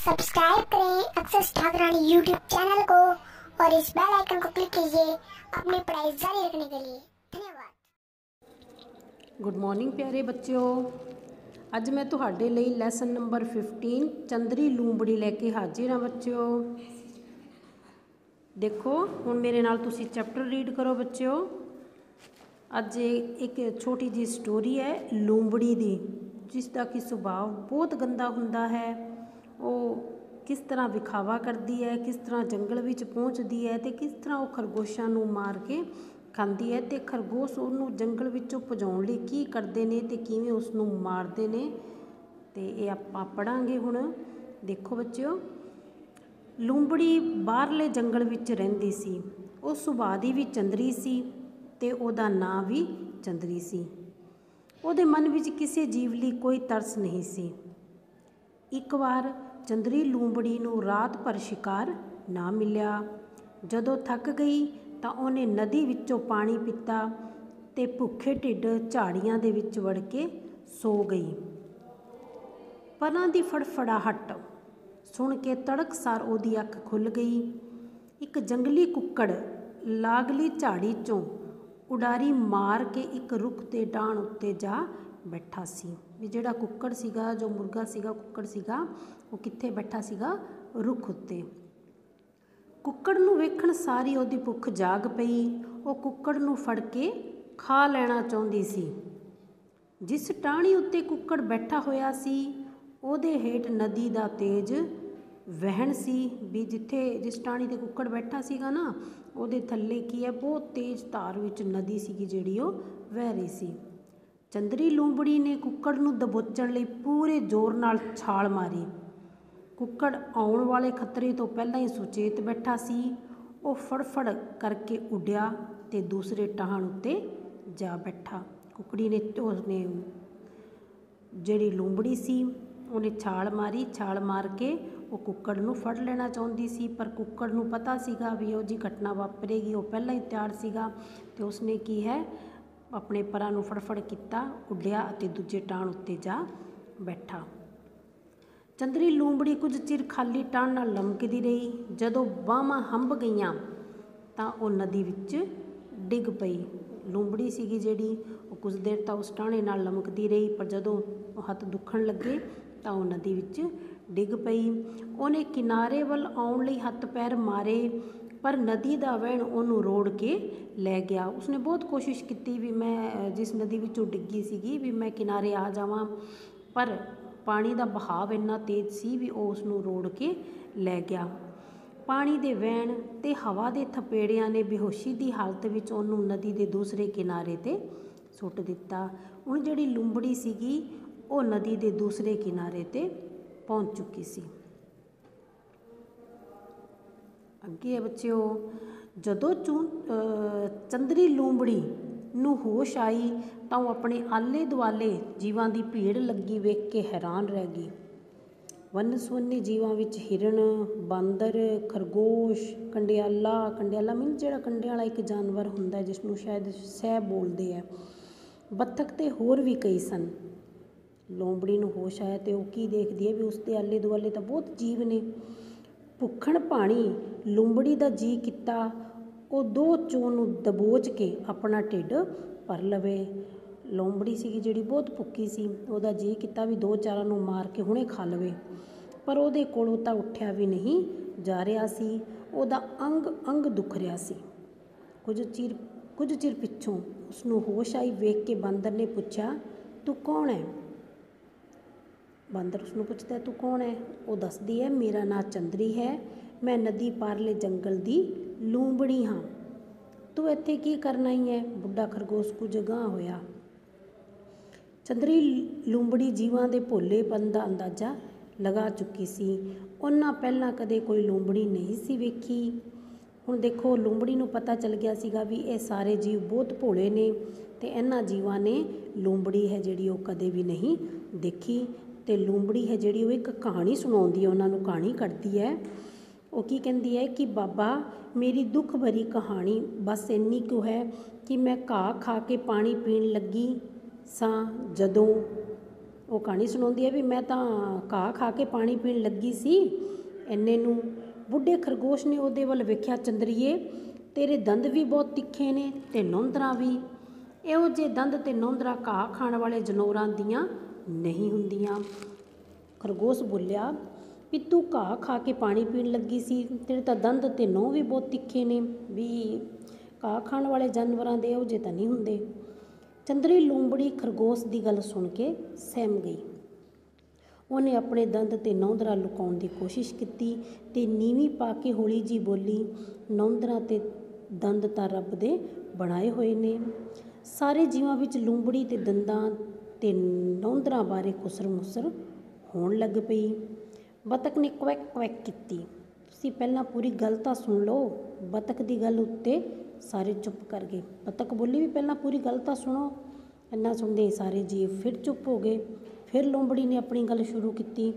Subscribe करें अक्सर Thakrani YouTube channel को और इस बेल आइकन को क्लिक कीजिए अपनी पढ़ाई जारी रखने के लिए। धन्यवाद। गुड मॉर्निंग प्यारे बच्चों, अज मैं तुहाडे लई लैसन नंबर 15 चंद्री लूंबड़ी लैके हाजिर हाँ बच्चों। देखो हुण मेरे नाल तुसी चैप्टर रीड करो बच्चों। अज एक छोटी जी स्टोरी है लूंबड़ी दी, जिसका कि सुभाव बहुत गंदा हुंदा है। वो किस तरह विखावा करती है, किस तरह जंगल विच पहुँचती है, तो किस तरह वो खरगोशां नूं मार के खांदी है, तो खरगोश उन्होंने जंगल विचों भजाउण लई की करते हैं तो किवें उसनूं मारते हैं, तो ये आपां पढ़ांगे हुण। देखो बच्चों, लूंबड़ी बाहरले जंगल विच रहिंदी सी। वो सुभाਅ दी भी चंदरी सी ते ओहदा नां भी चंदरी सी। ਉਹਦੇ मन विच किसी जीव लई कोई तरस नहीं सी। एक बार चंदरी लूंबड़ी नूं रात भर शिकार ना मिलिया। जदों थक गई तां ਉਹਨੇ नदी विचों पानी पीता ते भुखे ढिड झाड़ियां दे विच वड़ के सो गई। परां दी फड़फड़ाहट सुन के तड़कसार ਉਹਦੀ अख खुल गई। एक जंगली कुक्कड़ लागली झाड़ी चों उडारी मार के एक रुख ते डाण उत्ते जा बैठा सी। भी जिहड़ा कुक्कड़ सीगा, जो मुर्गा सीगा, कुक्कड़ सीगा, वो कित्थे बैठा सीगा? रुख उत्ते। कुक्कड़ नूं वेखण सारी ਉਹਦੀ भुख जाग पई। वो कुक्कड़ नूं फड़ के खा लेना चाहुंदी सी। जिस टाहणी उत्ते कुक्कड़ बैठा होया सी, ਉਹਦੇ हेठ नदी दा तेज वहन सी। भी जिथे जिस टाहणी ते कुक्कड़ बैठा सीगा ना, ਉਹਦੇ थल्ले की है बहुत तेज धार विच नदी सीगी जिहड़ी ਉਹ वह रही सी। चंदरी लूंबड़ी ने कुक्कड़ नूं दबोचण लई पूरे जोर नाल छाल मारी। कुक्कड़ आउण वाले खतरे तो पहलां ही सुचेत बैठा सी। ਉਹ फड़फड़ करके उड्या ते दूसरे टाहण उत्ते जा बैठा। कुकड़ी ने उसने जिहड़ी लूंबड़ी सी ਉਹਨੇ छाल मारी। छाल मार के वो कुक्कड़ नूं फड़ लेना चाहुंदी सी, पर कुक्कड़ नूं पता सीगा भी ਉਹ जी घटना वापरेगी। वो पहलां ही तैयार सीगा ते उसने की है अपने परां नूं फड़फड़ किया, उड्या ते दूजे टाण उत्ते जा बैठा। चंदरी लूंबड़ी कुछ चिर खाली टाण नाल लमकदी रही। जदों बाहां हंब गईयां तां वो नदी विच डिग पई। लूंबड़ी सीगी जिहड़ी वो कुछ देर तां उस टाणे नाल लमकदी रही, पर जदों हत्थ दुखण लगे तां वो नदी विच डिग पई। ਉਹਨੇ किनारे वल आउण लई हत्थ पैर मारे, पर नदी दा वहण ਉਹਨੂੰ रोड़ के लै गया। उसने बहुत कोशिश की भी मैं जिस नदी विचों डिग्गी सीगी भी मैं किनारे आ जावां, पर पानी दा बहाव इन्ना तेज सी भी ਉਹ उसनूं रोड़ के लै गया। पानी दे वहण ते हवा दे थपेड़िਆਂ ने बेहोशी दी हालत विच ਉਹਨੂੰ नदी दे दूसरे किनारे ते सुੱਟ दिता। ਹੁਣ ਜਿਹੜੀ लूंबड़ी सीगी ਉਹ नदी दे दूसरे किनारे ते पहुँच चुकी सी। अगे है बच्चों, जदों चंदरी लूंबड़ी नूं होश आई तां वो अपने आले दुआले जीवां दी भीड़ लगी वेख के हैरान रह गई। वन सुवन्ने जीवां विच हिरण, बांदर, खरगोश, कंडियाला। कंडियाला मीन जिहड़ा कंडियां वाला एक जानवर हुंदा है जिसनूं शायद सह बोलदे है, बत्तख ते होर भी कई सन। लूंबड़ी नूं होश आया तो वह की देखदी है भी उसके आले दुआले तो बहुत जीव ने। भुखण पाणी लूंबड़ी दा जी किता वो दो चों नूं दबोच के अपना ढिड भर लवे। लूंबड़ी सीगी जिहड़ी बहुत भुखी सी, ਉਹਦਾ जी किता भी दो चारां नूं मार के हुणे खा लवे, पर ਉਹਦੇ कोलों तां उठिया भी नहीं जा रहा सी। ਉਹਦਾ अंग अंग दुख रहा सी। कुछ चिर पिछों उसनूं होश आई। वेख के बांदर ने पूछा, तू कौन है? बांदर उसनूं पुछदा, तू कौन है? वो दसदी है, मेरा नाम चंदरी है, मैं नदी पारले जंगल दी लूंबड़ी हाँ। तू इत्थे की करना ही है? बुढ़ा खरगोश कुछ अगांह होया। चंदरी लूंबड़ी जीवां दे भोलेपन दा अंदाज़ा लगा चुकी सी। उन्हां पहलां कदे कोई लूंबड़ी नहीं सी वेखी। हुण देखो लूंबड़ी नूं पता चल गया सीगा भी ये सारे जीव बहुत भोले ने ते इन्हां जीवां ने लूंबड़ी है जिहड़ी वो कदे भी नहीं देखी। ते लूंबड़ी है जिहड़ी वो एक कहानी सुणाउंदी है, उन्हां नूं कहानी करदी है। वो की कहती है कि बाबा मेरी दुख भरी कहानी बस इन्नी क्यों है कि मैं घाह खा के पानी पीण लगी सां, जदों ਉਹ ਕਹਾਣੀ ਸੁਣਾਉਂਦੀ ਹੈ ਵੀ ਮੈਂ ਤਾਂ ਘਾਹ ਖਾ ਕੇ ਪਾਣੀ ਪੀਣ ਲੱਗੀ ਸੀ, ਇੰਨੇ ਨੂੰ ਬੁੱਢੇ ਖਰਗੋਸ਼ ਨੇ ਉਹਦੇ ਵੱਲ ਵੇਖਿਆ, ਚੰਦਰੀਏ ਤੇਰੇ ਦੰਦ ਵੀ ਬਹੁਤ ਤਿੱਖੇ ਨੇ ਤੇ ਨੌਂਦਰਾਂ ਵੀ, ਇਹੋ ਜਿਹੇ ਦੰਦ ਤੇ ਨੌਂਦਰਾਂ ਘਾਹ ਖਾਣ ਵਾਲੇ ਜਨੌਰਾਂ ਦੀਆਂ ਨਹੀਂ ਹੁੰਦੀਆਂ। ਖਰਗੋਸ਼ ਬੋਲਿਆ ਵੀ ਤੂੰ ਘਾਹ ਖਾ ਕੇ ਪਾਣੀ ਪੀਣ ਲੱਗੀ ਸੀ, ਤੇਰੇ ਤਾਂ ਦੰਦ ਤੇ ਨਹੁੰ ਵੀ ਬਹੁਤ ਤਿੱਖੇ ਨੇ, ਵੀ ਘਾਹ ਖਾਣ ਵਾਲੇ ਜਾਨਵਰਾਂ ਦੇ ਇਹੋ ਜਿਹੇ ਤਾਂ ਨਹੀਂ ਹੁੰਦੇ। ਚੰਦਰੀ ਲੂੰਬੜੀ ਖਰਗੋਸ਼ ਦੀ ਗੱਲ ਸੁਣ ਕੇ ਸਹਿਮ ਗਈ। ਉਹਨੇ ਆਪਣੇ ਦੰਦ ਤੇ ਨੌਂਦਰਾਂ ਲੁਕਾਉਣ ਦੀ ਕੋਸ਼ਿਸ਼ ਕੀਤੀ ਤੇ ਨੀਵੀਂ ਪਾ ਕੇ ਹੌਲੀ ਜੀ ਬੋਲੀ, ਨੌਂਦਰਾਂ ਤੇ ਦੰਦ ਤਾਂ ਰੱਬ ਦੇ ਬਣਾਏ ਹੋਏ ਨੇ। ਸਾਰੇ ਜੀਵਾਂ ਵਿੱਚ ਲੂੰਬੜੀ ਤੇ ਦੰਦਾਂ ਤੇ ਨੌਂਦਰਾਂ ਬਾਰੇ ਖੁਸਰ ਮੁਸਰ ਹੋਣ ਲੱਗ ਪਈ। ਬਤਕ ਨੇ ਕੁਐਕ ਕੁਐਕ ਕੀਤੀ। ਤੁਸੀਂ ਪਹਿਲਾਂ ਪੂਰੀ ਗੱਲ ਤਾਂ ਸੁਣ ਲਓ। ਬਤਕ ਦੀ ਗੱਲ ਉੱਤੇ ਸਾਰੇ ਚੁੱਪ ਕਰ ਗਏ। ਬਤਕ ਬੋਲੀ ਵੀ ਪਹਿਲਾਂ ਪੂਰੀ ਗੱਲ ਤਾਂ ਸੁਣੋ। ਇੰਨਾ ਸੁਣਦੇ ਸਾਰੇ ਜੀਵ ਫਿਰ ਚੁੱਪ ਹੋ ਗਏ। ਫਿਰ ਲੂੰਬੜੀ ਨੇ ਆਪਣੀ ਗੱਲ ਸ਼ੁਰੂ ਕੀਤੀ।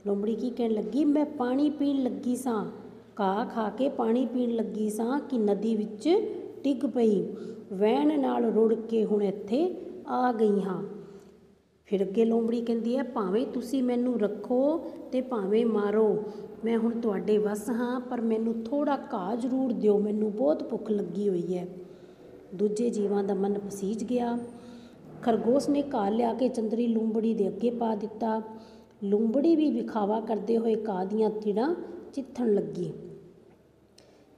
ਲੂੰਬੜੀ ਕੀ ਕਹਿਣ ਲੱਗੀ, ਮੈਂ ਪਾਣੀ ਪੀਣ ਲੱਗੀ ਸਾਂ, ਘਾਹ ਖਾ ਕੇ ਪਾਣੀ ਪੀਣ ਲੱਗੀ ਸਾਂ ਕਿ ਨਦੀ ਵਿੱਚ ਡਿੱਗ ਪਈ, ਵਹਿਣ ਨਾਲ ਰੁੜ ਕੇ ਹੁਣ ਇੱਥੇ ਆ ਗਈ ਹਾਂ। ਫਿਰ ਅੱਗੇ ਲੂੰਬੜੀ ਕਹਿੰਦੀ ਹੈ, ਭਾਵੇਂ ਤੁਸੀਂ ਮੈਨੂੰ ਰੱਖੋ ਤੇ ਭਾਵੇਂ ਮਾਰੋ, ਮੈਂ ਹੁਣ ਤੁਹਾਡੇ ਵੱਸ ਹਾਂ, ਪਰ ਮੈਨੂੰ ਥੋੜ੍ਹਾ ਘਾਹ ਜ਼ਰੂਰ ਦਿਓ, ਮੈਨੂੰ ਬਹੁਤ ਭੁੱਖ ਲੱਗੀ ਹੋਈ ਹੈ। ਦੂਜੇ ਜੀਵਾਂ ਦਾ ਮਨ ਪਸੀਜ ਗਿਆ। ਖਰਗੋਸ਼ ਨੇ ਘਾਹ ਲਿਆ ਕੇ ਚੰਦਰੀ ਲੂੰਬੜੀ ਦੇ ਅੱਗੇ ਪਾ ਦਿੱਤਾ। ਲੂੰਬੜੀ ਵੀ ਵਿਖਾਵਾ ਕਰਦੇ ਹੋਏ ਘਾਹ ਦੀਆਂ ਤਿੜਾਂ ਚਿੱਥਣ ਲੱਗੀ।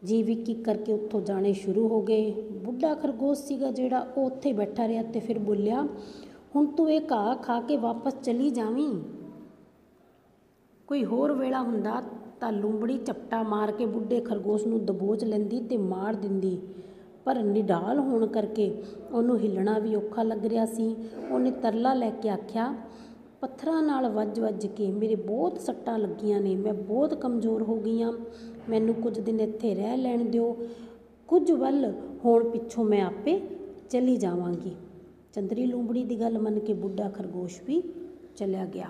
ਜੀਵ ਇੱਕ ਇੱਕ ਕਰਕੇ ਉੱਥੋਂ ਜਾਣੇ ਸ਼ੁਰੂ ਹੋ ਗਏ। ਬੁੱਢਾ ਖਰਗੋਸ਼ ਸੀਗਾ ਜਿਹੜਾ, ਉਹ ਉੱਥੇ ਬੈਠਾ ਰਿਹਾ ਤੇ ਫਿਰ ਬੋਲਿਆ, ਹੁਣ ਤੂੰ ਇਹ ਘਾਹ ਖਾ ਕੇ ਵਾਪਸ ਚਲੀ ਜਾਵੀਂ। ਕੋਈ ਹੋਰ ਵੇਲਾ ਹੁੰਦਾ ਤਾਂ ਲੂੰਬੜੀ ਝਪਟਾ ਮਾਰ ਕੇ ਬੁੱਢੇ ਖਰਗੋਸ਼ ਨੂੰ ਦਬੋਚ ਲੈਂਦੀ ਤੇ ਮਾਰ ਦਿੰਦੀ, ਪਰ ਨਿਢਾਲ ਹੋਣ ਕਰਕੇ ਉਹਨੂੰ ਹਿੱਲਣਾ ਵੀ ਔਖਾ ਲੱਗ ਰਿਹਾ ਸੀ। ਉਹਨੇ ਤਰਲਾ ਲੈ ਕੇ ਆਖਿਆ, ਪੱਥਰਾਂ ਨਾਲ ਵੱਜ ਕੇ ਮੇਰੇ ਬਹੁਤ ਸੱਟਾਂ ਲੱਗੀਆਂ ਨੇ, ਮੈਂ ਬਹੁਤ ਕਮਜ਼ੋਰ ਹੋ ਗਈ ਹਾਂ, ਮੈਨੂੰ ਕੁਝ ਦਿਨ ਇੱਥੇ ਰਹਿ ਲੈਣ ਦਿਓ, ਕੁਝ ਵੱਲ ਹੋਣ ਪਿੱਛੋਂ ਮੈਂ ਆਪੇ ਚਲੀ ਜਾਵਾਂਗੀ। ਚੰਦਰੀ ਲੂੰਬੜੀ ਦੀ ਗੱਲ ਮੰਨ ਕੇ ਬੁੱਢਾ ਖਰਗੋਸ਼ ਵੀ ਚਲਿਆ ਗਿਆ।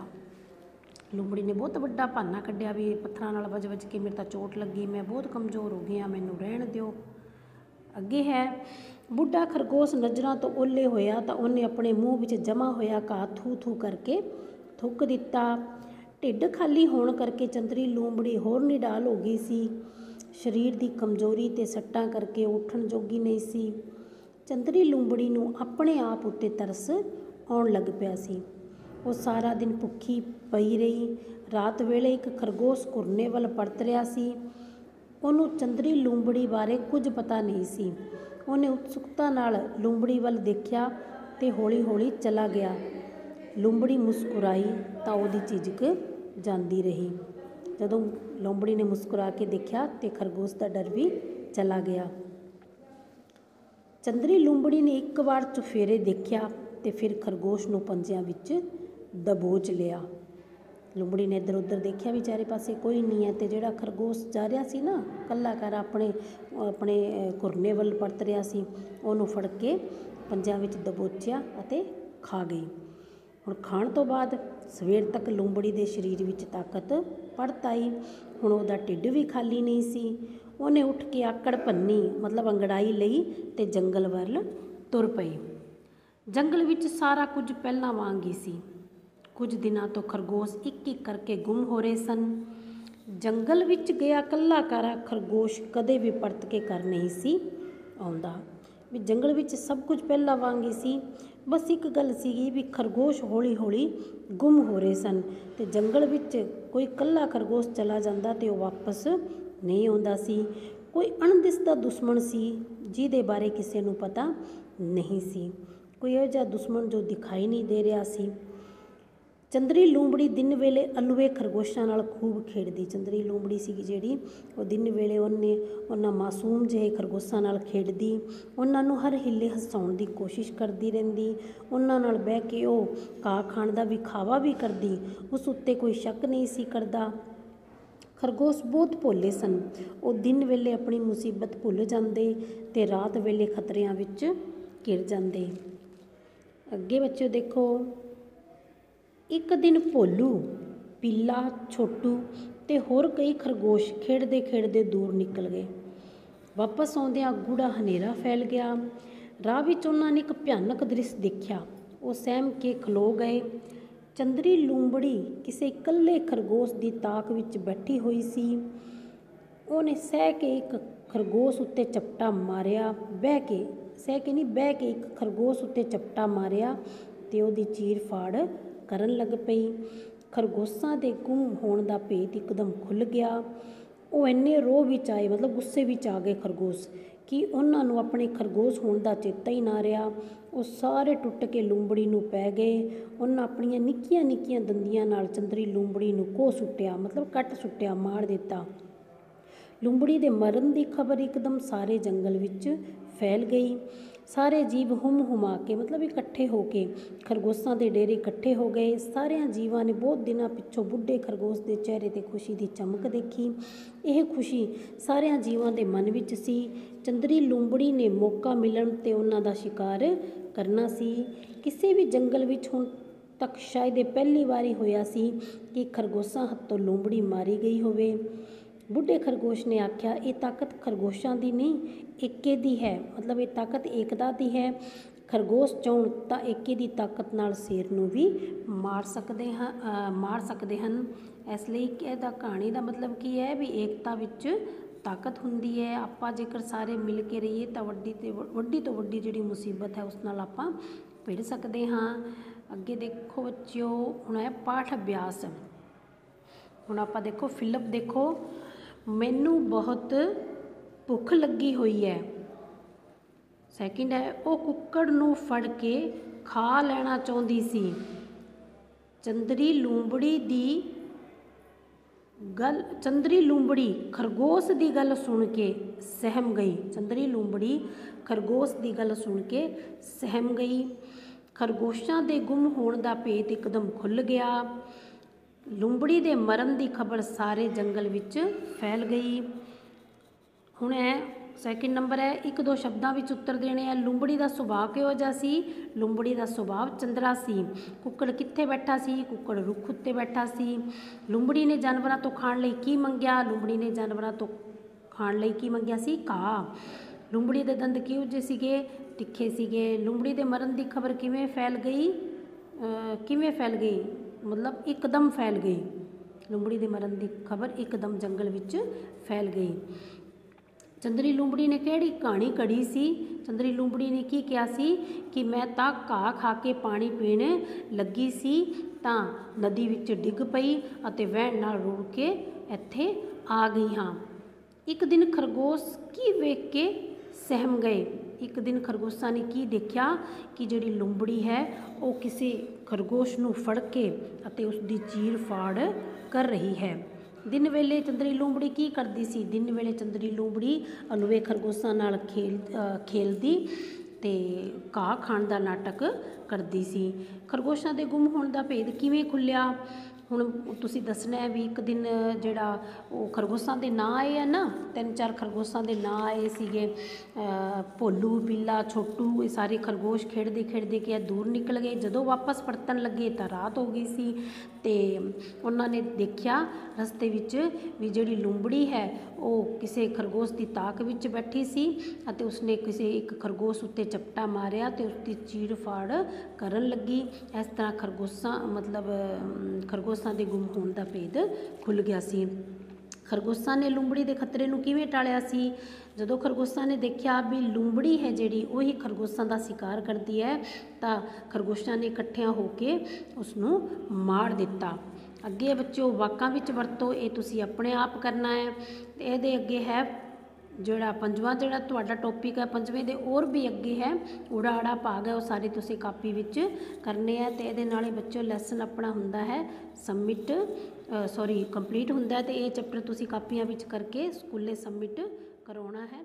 ਲੂੰਬੜੀ ਨੇ ਬਹੁਤ ਵੱਡਾ ਬਹਾਨਾ ਕੱਢਿਆ ਵੀ ਪੱਥਰਾਂ ਨਾਲ ਵੱਜ ਕੇ ਮੇਰੇ ਤਾਂ ਚੋਟ ਲੱਗੀ, ਮੈਂ ਬਹੁਤ ਕਮਜ਼ੋਰ ਹੋ ਗਈ ਹਾਂ, ਮੈਨੂੰ ਰਹਿਣ ਦਿਓ। ਅੱਗੇ ਹੈ, ਬੁੱਢਾ ਖਰਗੋਸ਼ ਨਜ਼ਰਾਂ ਤੋਂ ਓਹਲੇ ਹੋਇਆ ਤਾਂ ਉਹਨੇ ਆਪਣੇ ਮੂੰਹ ਵਿੱਚ ਜਮਾ ਹੋਇਆ ਘਾਹ ਥੂ ਕਰਕੇ ਥੁੱਕ ਦਿੱਤਾ। ਢਿੱਡ ਖਾਲੀ ਹੋਣ ਕਰਕੇ ਚੰਦਰੀ ਲੂੰਬੜੀ ਹੋਰ ਨਿਢਾਲ ਹੋ ਗਈ ਸੀ। ਸਰੀਰ ਦੀ ਕਮਜ਼ੋਰੀ ਤੇ ਸੱਟਾਂ ਕਰਕੇ ਉੱਠਣ ਜੋਗੀ ਨਹੀਂ ਸੀ। ਚੰਦਰੀ ਲੂੰਬੜੀ ਨੂੰ ਆਪਣੇ ਆਪ ਉੱਤੇ ਤਰਸ ਆਉਣ ਲੱਗ ਪਿਆ ਸੀ। ਉਹ ਸਾਰਾ ਦਿਨ ਭੁੱਖੀ ਪਈ ਰਹੀ। ਰਾਤ ਵੇਲੇ ਇੱਕ ਖਰਗੋਸ਼ ਘੁਰਨੇ ਵੱਲ ਪਰਤ ਰਿਹਾ ਸੀ। ਉਹਨੂੰ ਚੰਦਰੀ ਲੂੰਬੜੀ ਬਾਰੇ ਕੁਝ ਪਤਾ ਨਹੀਂ ਸੀ। ਉਹਨੇ ਉਤਸੁਕਤਾ ਨਾਲ ਲੂੰਬੜੀ ਵੱਲ ਦੇਖਿਆ ਤੇ ਹੌਲੀ ਹੌਲੀ ਚਲਾ ਗਿਆ। ਲੂੰਬੜੀ ਮੁਸਕਰਾਈ ਤਾਂ ਉਹਦੀ ਝਿਜਕ ਜਾਂਦੀ ਰਹੀ। ਜਦੋਂ ਲੂੰਬੜੀ ਨੇ ਮੁਸਕਰਾ ਕੇ ਦੇਖਿਆ ਤੇ ਖਰਗੋਸ਼ ਦਾ ਡਰ ਵੀ ਚਲਾ ਗਿਆ। ਚੰਦਰੀ ਲੂੰਬੜੀ ਨੇ ਇੱਕ ਵਾਰ ਚੁਫੇਰੇ ਦੇਖਿਆ ਤੇ ਫਿਰ ਖਰਗੋਸ਼ ਨੂੰ ਪੰਜਿਆਂ ਵਿੱਚ ਦਬੋਚ ਲਿਆ। ਲੂੰਬੜੀ ਨੇ ਇੱਧਰ ਉੱਧਰ ਦੇਖਿਆ ਵੀ ਚਾਰੇ ਪਾਸੇ ਕੋਈ ਨਹੀਂ ਹੈ, ਤੇ ਜਿਹੜਾ ਖਰਗੋਸ਼ ਜਾ ਰਿਹਾ ਸੀ ਨਾ ਇਕੱਲਾ ਕਰ ਆਪਣੇ ਘੁਰਨੇ ਵੱਲ ਪਰਤ ਰਿਹਾ ਸੀ, ਉਹਨੂੰ ਫੜ ਕੇ ਪੰਜਿਆਂ ਵਿੱਚ ਦਬੋਚਿਆ ਅਤੇ ਖਾ ਗਈ। ਹੁਣ ਖਾਣ ਤੋਂ ਬਾਅਦ ਸਵੇਰ ਤੱਕ ਲੂੰਬੜੀ ਦੇ ਸਰੀਰ ਵਿੱਚ ਤਾਕਤ ਪਰਤ ਆਈ। ਹੁਣ ਉਹਦਾ ਢਿੱਡ ਵੀ ਖਾਲੀ ਨਹੀਂ ਸੀ। ਉਹਨੇ ਉੱਠ ਕੇ ਆਕੜ ਭੰਨੀ, ਮਤਲਬ ਅੰਗੜਾਈ ਲਈ ਤੇ ਜੰਗਲ ਵੱਲ ਤੁਰ ਪਈ। ਜੰਗਲ ਵਿੱਚ ਸਾਰਾ ਕੁਝ ਪਹਿਲਾਂ ਵਾਂਗ ਹੀ ਸੀ। ਕੁਝ ਦਿਨਾਂ ਤੋਂ ਖਰਗੋਸ਼ ਇੱਕ ਇੱਕ ਕਰਕੇ ਗੁੰਮ ਹੋ ਰਹੇ ਸਨ। ਜੰਗਲ ਵਿੱਚ ਗਿਆ ਇਕੱਲਾ ਕਾਰਾ ਖਰਗੋਸ਼ ਕਦੇ ਵੀ ਪਰਤ ਕੇ ਘਰ ਨਹੀਂ ਸੀ ਆਉਂਦਾ। ਵੀ ਜੰਗਲ ਵਿੱਚ ਸਭ ਕੁਝ ਪਹਿਲਾਂ ਵਾਂਗ ਹੀ ਸੀ। ਬਸ ਇੱਕ ਗੱਲ ਸੀਗੀ ਵੀ ਖਰਗੋਸ਼ ਹੌਲੀ ਹੌਲੀ ਗੁੰਮ ਹੋ ਰਹੇ ਸਨ, ਤੇ ਜੰਗਲ ਵਿੱਚ ਕੋਈ ਇਕੱਲਾ ਖਰਗੋਸ਼ ਚਲਾ ਜਾਂਦਾ ਤੇ ਉਹ ਵਾਪਸ ਨਹੀਂ ਆਉਂਦਾ ਸੀ। ਕੋਈ ਅਣਦਿਸਦਾ ਦੁਸ਼ਮਣ ਸੀ ਜਿਹਦੇ ਬਾਰੇ ਕਿਸੇ ਨੂੰ ਪਤਾ ਨਹੀਂ ਸੀ। ਕੋਈ ਇਹੋ ਜਿਹਾ ਦੁਸ਼ਮਣ ਜੋ ਦਿਖਾਈ ਨਹੀਂ ਦੇ ਰਿਹਾ ਸੀ। ਚੰਦਰੀ ਲੂੰਬੜੀ ਦਿਨ ਵੇਲੇ ਅਲੂਏ ਖਰਗੋਸ਼ਾਂ ਨਾਲ ਖੂਬ ਖੇਡਦੀ। ਚੰਦਰੀ ਲੂੰਬੜੀ ਸੀਗੀ ਜਿਹੜੀ, ਉਹ ਦਿਨ ਵੇਲੇ ਉਹਨਾਂ ਮਾਸੂਮ ਜਿਹੇ ਖਰਗੋਸ਼ਾਂ ਨਾਲ ਖੇਡਦੀ, ਉਹਨਾਂ ਨੂੰ ਹਰ ਹਿੱਲੇ ਹਸਾਉਣ ਦੀ ਕੋਸ਼ਿਸ਼ ਕਰਦੀ ਰਹਿੰਦੀ। ਉਹਨਾਂ ਨਾਲ ਬਹਿ ਕੇ ਉਹ ਘਾਹ ਖਾਣ ਦਾ ਵਿਖਾਵਾ ਵੀ ਕਰਦੀ। ਉਸ ਉੱਤੇ ਕੋਈ ਸ਼ੱਕ ਨਹੀਂ ਸੀ ਕਰਦਾ। ਖਰਗੋਸ਼ ਬਹੁਤ ਭੋਲੇ ਸਨ। ਉਹ ਦਿਨ ਵੇਲੇ ਆਪਣੀ ਮੁਸੀਬਤ ਭੁੱਲ ਜਾਂਦੇ ਤੇ ਰਾਤ ਵੇਲੇ ਖਤਰਿਆਂ ਵਿੱਚ ਘਿਰ ਜਾਂਦੇ। ਅੱਗੇ ਬੱਚਿਓ ਦੇਖੋ, ਇੱਕ ਦਿਨ ਭੋਲੂ, ਪੀਲਾ, ਛੋਟੂ ਤੇ ਹੋਰ ਕਈ ਖਰਗੋਸ਼ ਖੇਡਦੇ ਖੇਡਦੇ ਦੂਰ ਨਿਕਲ ਗਏ। ਵਾਪਸ ਆਉਂਦਿਆਂ ਗੂੜਾ ਹਨੇਰਾ ਫੈਲ ਗਿਆ। ਰਾਹ ਵਿੱਚ ਉਹਨਾਂ ਨੇ ਇੱਕ ਭਿਆਨਕ ਦ੍ਰਿਸ਼ ਦੇਖਿਆ। ਉਹ ਸਹਿਮ ਕੇ ਖਲੋ ਗਏ। ਚੰਦਰੀ ਲੂੰਬੜੀ ਕਿਸੇ ਇਕੱਲੇ ਖਰਗੋਸ਼ ਦੀ ਤਾਕ ਵਿੱਚ ਬੈਠੀ ਹੋਈ ਸੀ। ਉਹਨੇ ਸਹਿ ਕੇ ਇੱਕ ਖਰਗੋਸ਼ ਉੱਤੇ ਚਪਟਾ ਮਾਰਿਆ, ਬਹਿ ਕੇ ਇੱਕ ਖਰਗੋਸ਼ ਉੱਤੇ ਚਪਟਾ ਮਾਰਿਆ ਤੇ ਉਹਦੀ ਚੀਰ ਫਾੜ ਕਰਨ ਲੱਗ ਪਈ। ਖਰਗੋਸ਼ਾਂ ਦੇ ਗੁੰਮ ਹੋਣ ਦਾ ਭੇਤ ਇੱਕਦਮ ਖੁੱਲ੍ਹ ਗਿਆ। ਉਹ ਇੰਨੇ ਰੋਹ ਵਿੱਚ ਆਏ, ਮਤਲਬ ਗੁੱਸੇ ਵਿੱਚ ਆ ਗਏ ਖਰਗੋਸ਼, ਕਿ ਉਹਨਾਂ ਨੂੰ ਆਪਣੇ ਖਰਗੋਸ਼ ਹੋਣ ਦਾ ਚੇਤਾ ਹੀ ਨਾ ਰਿਹਾ। ਉਹ ਸਾਰੇ ਟੁੱਟ ਕੇ ਲੂੰਬੜੀ ਨੂੰ ਪੈ ਗਏ। ਉਹਨਾਂ ਆਪਣੀਆਂ ਨਿੱਕੀਆਂ ਨਿੱਕੀਆਂ ਦੰਦੀਆਂ ਨਾਲ ਚੰਦਰੀ ਲੂੰਬੜੀ ਨੂੰ ਕੋਹ ਸੁੱਟਿਆ, ਮਤਲਬ ਕੱਟ ਸੁੱਟਿਆ, ਮਾਰ ਦਿੱਤਾ। ਲੂੰਬੜੀ ਦੇ ਮਰਨ ਦੀ ਖਬਰ ਇੱਕਦਮ ਸਾਰੇ ਜੰਗਲ ਵਿੱਚ ਫੈਲ ਗਈ। ਸਾਰੇ ਜੀਵ ਹੁਮਾ ਕੇ, ਮਤਲਬ ਇਕੱਠੇ ਹੋ ਕੇ ਖਰਗੋਸ਼ਾਂ ਦੇ ਡੇਰੇ ਇਕੱਠੇ ਹੋ ਗਏ। ਸਾਰਿਆਂ ਜੀਵਾਂ ਨੇ ਬਹੁਤ ਦਿਨਾਂ ਪਿੱਛੋਂ ਬੁੱਢੇ ਖਰਗੋਸ਼ ਦੇ ਚਿਹਰੇ 'ਤੇ ਖੁਸ਼ੀ ਦੀ ਚਮਕ ਦੇਖੀ। ਇਹ ਖੁਸ਼ੀ ਸਾਰਿਆਂ ਜੀਵਾਂ ਦੇ ਮਨ ਵਿੱਚ ਸੀ। ਚੰਦਰੀ ਲੂੰਬੜੀ ਨੇ ਮੌਕਾ ਮਿਲਣ 'ਤੇ ਉਹਨਾਂ ਦਾ ਸ਼ਿਕਾਰ ਕਰਨਾ ਸੀ। ਕਿਸੇ ਵੀ ਜੰਗਲ ਵਿੱਚ ਹੁਣ ਤੱਕ ਸ਼ਾਇਦ ਇਹ ਪਹਿਲੀ ਵਾਰੀ ਹੋਇਆ ਸੀ ਕਿ ਖਰਗੋਸ਼ਾਂ ਹੱਥੋਂ ਲੂੰਬੜੀ ਮਾਰੀ ਗਈ ਹੋਵੇ। ਬੁੱਢੇ ਖਰਗੋਸ਼ ਨੇ ਆਖਿਆ, ਇਹ ਤਾਕਤ ਖਰਗੋਸ਼ਾਂ ਦੀ ਨਹੀਂ, ਏਕੇ ਦੀ ਹੈ। ਮਤਲਬ ਇਹ ਤਾਕਤ ਏਕਤਾ ਦੀ ਹੈ। ਖਰਗੋਸ਼ ਚਾਹੁਣ ਤਾਂ ਏਕੇ ਦੀ ਤਾਕਤ ਨਾਲ ਸ਼ੇਰ ਨੂੰ ਵੀ ਮਾਰ ਸਕਦੇ ਹਨ। ਇਸ ਲਈ ਇਹਦਾ ਕਹਾਣੀ ਦਾ ਮਤਲਬ ਕੀ ਹੈ ਵੀ ਏਕਤਾ ਵਿੱਚ ਤਾਕਤ ਹੁੰਦੀ ਹੈ। ਆਪਾਂ ਜੇਕਰ ਸਾਰੇ ਮਿਲ ਕੇ ਰਹੀਏ ਤਾਂ ਵੱਡੀ ਤੋਂ ਵੱਡੀ ਜਿਹੜੀ ਮੁਸੀਬਤ ਹੈ ਉਸ ਨਾਲ ਆਪਾਂ ਭਿੜ ਸਕਦੇ ਹਾਂ। ਅੱਗੇ ਦੇਖੋ ਬੱਚਿਓ, ਹੁਣ ਹੈ ਪਾਠ ਅਭਿਆਸ। ਹੁਣ ਆਪਾਂ ਦੇਖੋ ਫਿਲਪ ਦੇਖੋ, ਮੈਨੂੰ ਬਹੁਤ ਭੁੱਖ ਲੱਗੀ ਹੋਈ ਹੈ। ਸੈਕਿੰਡ ਹੈ, ਉਹ ਕੁੱਕੜ ਨੂੰ ਫੜ ਕੇ ਖਾ ਲੈਣਾ ਚਾਹੁੰਦੀ ਸੀ। ਚੰਦਰੀ ਲੂੰਬੜੀ ਖਰਗੋਸ਼ ਦੀ ਗੱਲ ਸੁਣ ਕੇ ਸਹਿਮ ਗਈ। ਚੰਦਰੀ ਲੂੰਬੜੀ ਖਰਗੋਸ਼ ਦੀ ਗੱਲ ਸੁਣ ਕੇ ਸਹਿਮ ਗਈ। ਖਰਗੋਸ਼ਾਂ ਦੇ ਗੁੰਮ ਹੋਣ ਦਾ ਭੇਤ ਇੱਕਦਮ ਖੁੱਲ੍ਹ ਗਿਆ। ਲੂੰਬੜੀ ਦੇ ਮਰਨ ਦੀ ਖਬਰ ਸਾਰੇ ਜੰਗਲ ਵਿੱਚ ਫੈਲ ਗਈ। ਹੁਣ ਹੈ ਸੈਕਿੰਡ ਨੰਬਰ ਹੈ, 1-2 ਸ਼ਬਦਾਂ ਵਿੱਚ ਉੱਤਰ ਦੇਣੇ ਆ। ਲੂੰਬੜੀ ਦਾ ਸੁਭਾਅ ਕਿਹੋ ਜਿਹਾ ਸੀ? ਲੂੰਬੜੀ ਦਾ ਸੁਭਾਅ ਚੰਦਰਾ ਸੀ। ਕੁੱਕੜ ਕਿੱਥੇ ਬੈਠਾ ਸੀ? ਕੁੱਕੜ ਰੁੱਖ ਉੱਤੇ ਬੈਠਾ ਸੀ। ਲੂੰਬੜੀ ਨੇ ਜਾਨਵਰਾਂ ਤੋਂ ਖਾਣ ਲਈ ਕੀ ਮੰਗਿਆ? ਲੂੰਬੜੀ ਨੇ ਜਾਨਵਰਾਂ ਤੋਂ ਖਾਣ ਲਈ ਕੀ ਮੰਗਿਆ ਸੀ? ਘਾਹ। ਲੂੰਬੜੀ ਦੇ ਦੰਦ ਕਿਹੋ ਜਿਹੇ ਸੀਗੇ? ਤਿੱਖੇ ਸੀਗੇ। ਲੂੰਬੜੀ ਦੇ ਮਰਨ ਦੀ ਖਬਰ ਕਿਵੇਂ ਫੈਲ ਗਈ? ਮਤਲਬ ਇੱਕਦਮ ਫੈਲ ਗਈ। ਲੂੰਬੜੀ ਦੇ ਮਰਨ ਦੀ ਖਬਰ ਇੱਕਦਮ ਜੰਗਲ ਵਿੱਚ ਫੈਲ ਗਈ। ਚੰਦਰੀ ਲੂੰਬੜੀ ਨੇ ਕਿਹੜੀ ਕਹਾਣੀ ਘੜੀ ਸੀ? ਚੰਦਰੀ ਲੂੰਬੜੀ ਨੇ ਕੀ ਕਿਹਾ ਸੀ ਕਿ ਮੈਂ ਤਾਂ ਘਾਹ ਖਾ ਕੇ ਪਾਣੀ ਪੀਣ ਲੱਗੀ ਸੀ ਤਾਂ ਨਦੀ ਵਿੱਚ ਡਿੱਗ ਪਈ ਅਤੇ ਵਹਿਣ ਨਾਲ ਰੁੜ ਕੇ ਇੱਥੇ ਆ ਗਈ ਹਾਂ। ਇੱਕ ਦਿਨ ਖਰਗੋਸ਼ ਕੀ ਵੇਖ ਕੇ ਸਹਿਮ ਗਏ। ਇੱਕ ਦਿਨ ਖਰਗੋਸ਼ਾਂ ਨੇ ਕੀ ਦੇਖਿਆ ਕਿ ਜਿਹੜੀ ਲੂੰਬੜੀ ਹੈ ਉਹ ਕਿਸੇ ਖਰਗੋਸ਼ ਨੂੰ ਫੜ ਕੇ ਅਤੇ ਉਸ ਦੀ ਚੀਰ ਫਾੜ ਕਰ ਰਹੀ ਹੈ। ਦਿਨ ਵੇਲੇ ਚੰਦਰੀ ਲੂੰਬੜੀ ਕੀ ਕਰਦੀ ਸੀ? ਦਿਨ ਵੇਲੇ ਚੰਦਰੀ ਲੂੰਬੜੀ ਅਲੂਏ ਖਰਗੋਸ਼ਾਂ ਨਾਲ ਖੇਲਦੀ ਤੇ ਘਾਹ ਖਾਣ ਦਾ ਨਾਟਕ ਕਰਦੀ ਸੀ। ਖਰਗੋਸ਼ਾਂ ਦੇ ਗੁੰਮ ਹੋਣ ਦਾ ਭੇਦ ਕਿਵੇਂ ਖੁੱਲ੍ਹਿਆ? ਹੁਣ ਤੁਸੀਂ ਦੱਸਣਾ ਹੈ ਵੀ ਇੱਕ ਦਿਨ ਜਿਹੜਾ ਉਹ ਖਰਗੋਸ਼ਾਂ ਦੇ ਨਾਂ ਆਏ ਆ ਨਾ, 3-4 ਖਰਗੋਸ਼ਾਂ ਦੇ ਨਾਂ ਆਏ ਸੀਗੇ। ਭੋਲੂ, ਬਿੱਲਾ, ਛੋਟੂ, ਇਹ ਸਾਰੇ ਖਰਗੋਸ਼ ਖੇਡਦੇ ਕਿ ਦੂਰ ਨਿਕਲ ਗਏ। ਜਦੋਂ ਵਾਪਸ ਪਰਤਣ ਲੱਗੇ ਤਾਂ ਰਾਤ ਹੋ ਗਈ ਸੀ ਤੇ ਉਹਨਾਂ ਨੇ ਦੇਖਿਆ ਰਸਤੇ ਵਿੱਚ ਵੀ ਜਿਹੜੀ ਲੂੰਬੜੀ ਹੈ ਉਹ ਕਿਸੇ ਖਰਗੋਸ਼ ਦੀ ਤਾਕ ਵਿੱਚ ਬੈਠੀ ਸੀ ਅਤੇ ਉਸਨੇ ਇੱਕ ਖਰਗੋਸ਼ ਉੱਤੇ ਚਪਟਾ ਮਾਰਿਆ ਤੇ ਉਸਦੀ ਚੀਰ ਫਾੜ ਕਰਨ ਲੱਗੀ। ਇਸ ਤਰ੍ਹਾਂ ਖਰਗੋਸ਼ਾਂ ਦੇ ਗੁੰਮ ਹੋਣ ਦਾ ਭੇਦ ਖੁੱਲ੍ਹ ਗਿਆ ਸੀ। ਖਰਗੋਸ਼ਾਂ ਨੇ ਲੂੰਬੜੀ ਦੇ ਖਤਰੇ ਨੂੰ ਕਿਵੇਂ ਟਾਲਿਆ ਸੀ? ਜਦੋਂ ਖਰਗੋਸ਼ਾਂ ਨੇ ਦੇਖਿਆ ਵੀ ਲੂੰਬੜੀ ਹੈ ਜਿਹੜੀ ਉਹੀ ਖਰਗੋਸ਼ਾਂ ਦਾ ਸ਼ਿਕਾਰ ਕਰਦੀ ਹੈ ਤਾਂ ਖਰਗੋਸ਼ਾਂ ਨੇ ਇਕੱਠਿਆਂ ਹੋ ਕੇ ਉਸਨੂੰ ਮਾਰ ਦਿੱਤਾ। ਅੱਗੇ ਬੱਚਿਓ ਵਾਕਾਂ ਵਿੱਚ ਵਰਤੋ, ਇਹ ਤੁਸੀਂ ਆਪਣੇ ਆਪ ਕਰਨਾ ਹੈ। ਤੇ ਇਹਦੇ ਅੱਗੇ ਹੈ ਜਿਹੜਾ ਪੰਜਵਾਂ ਜਿਹੜਾ ਤੁਹਾਡਾ ਟੌਪਿਕ ਹੈ, 5ਵੇਂ ਦੇ ਹੋਰ ਵੀ ਅੱਗੇ ਹੈ ਊੜਾ ਆੜਾ ਭਾਗ ਹੈ, ਉਹ ਸਾਰੇ ਤੁਸੀਂ ਕਾਪੀ ਵਿੱਚ ਕਰਨੇ ਆ। ਤੇ ਇਹਦੇ ਨਾਲ ਹੀ ਬੱਚਿਓ ਲੈਸਨ ਆਪਣਾ ਹੁੰਦਾ ਹੈ ਕੰਪਲੀਟ ਹੁੰਦਾ ਹੈ ਤੇ ਇਹ ਚੈਪਟਰ ਤੁਸੀਂ ਕਾਪੀਆਂ ਵਿੱਚ ਕਰਕੇ ਸਕੂਲੇ ਸਬਮਿਟ ਕਰਾਉਣਾ ਹੈ।